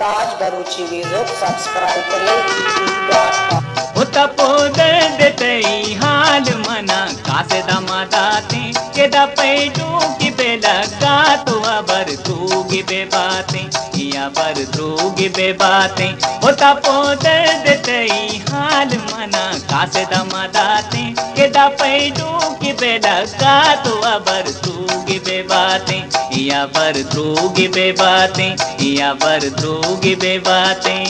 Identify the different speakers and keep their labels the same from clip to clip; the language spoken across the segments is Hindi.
Speaker 1: ताज बरूची म्यूजिक सब्सक्राइब करें।
Speaker 2: तपो दर्द तई हाल मना कासे दमादाते के दपैटू की बेलगा तो अबर तूगी बे बातें या बर तूगी बे बातें। तपो दर्द तई हाल मना कासे दमादाते के दपैटू की बेलगा तो अबर तूगी बे बातें या बर तूगी बे बातें या बर तूगी बे बातें।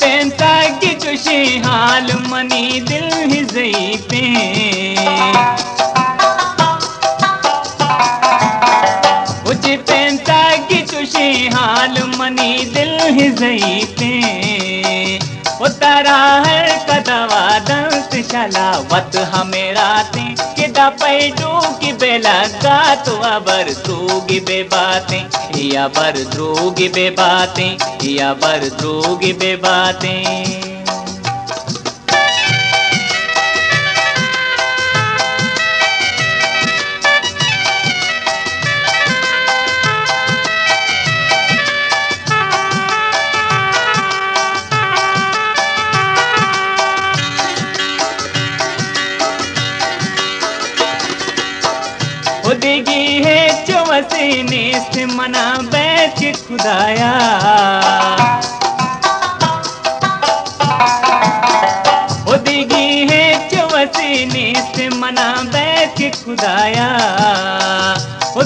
Speaker 2: पेंता की खुशी हाल मनी दिल ही जई पे कुछ पेंता की खुशी हाल मनी दिल ही जई पे उतारा हर कदवा दंत चलावत हमें रातें कि दपैटू की बेलगा तो अबर तूगी बे बातें या बर द्रोगी बे बातें या बर द्रोगी बे बातें। दिगी है चौसीने से मना बैठ खुदाया दिगी है चौसीने से मना बैठ खुदाया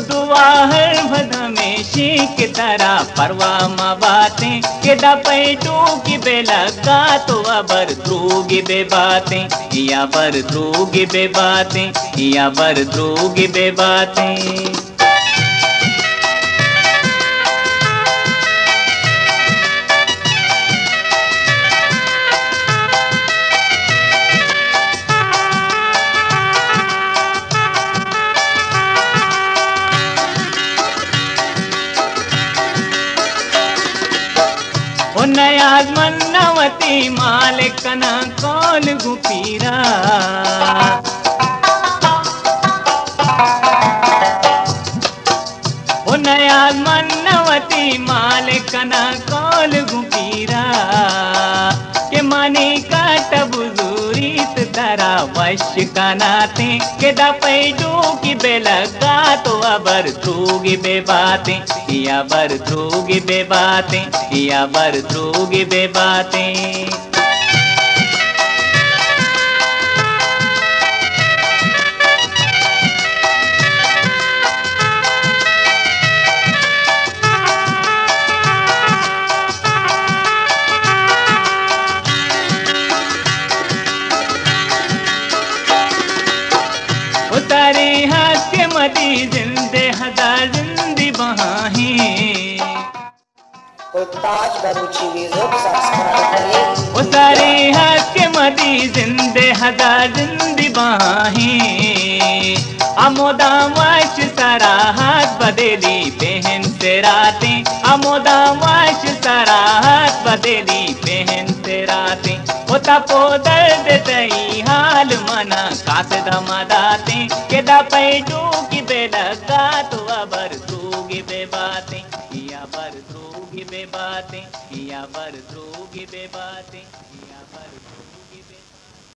Speaker 2: दुआ हर भदा में शीख तरह परवा मा बातें के दपैटू की बेलगा तो अबर द्रोगी बे बातें या बर द्रोगी बे बातें या बर द्रोगी बे बातें। नया मन्नवती मालिकना कौल गुपीरा नया मन्नवती मालिकना कौल गुपीरा के मानी का टबुजूरी तरा वश का नाते के दपैटू की बेलगा तो अबर तूगी बे बातें या बर तूगी बे बातें या बर तूगी बे बातें। तारी हाथ के मदी जिंदे हजार जिंदी बहाही
Speaker 1: ताज बरूची म्यूजिक सब्सक्राइब करें।
Speaker 2: तारी हाथ के मदी जिंदे हजार जिंदी बहाही अमोदा वाश सारा हाथ बदेली बहन से रातें अमोदा वाश सारा हाथ बदेली बहन से रातें। तपो दर्द तई हाल मना कास दमादाते के दपैटू की बेलगा तो अबर तूगी बे बातें या बर तूगी बे बातें या बर तूगी बे बातें या बर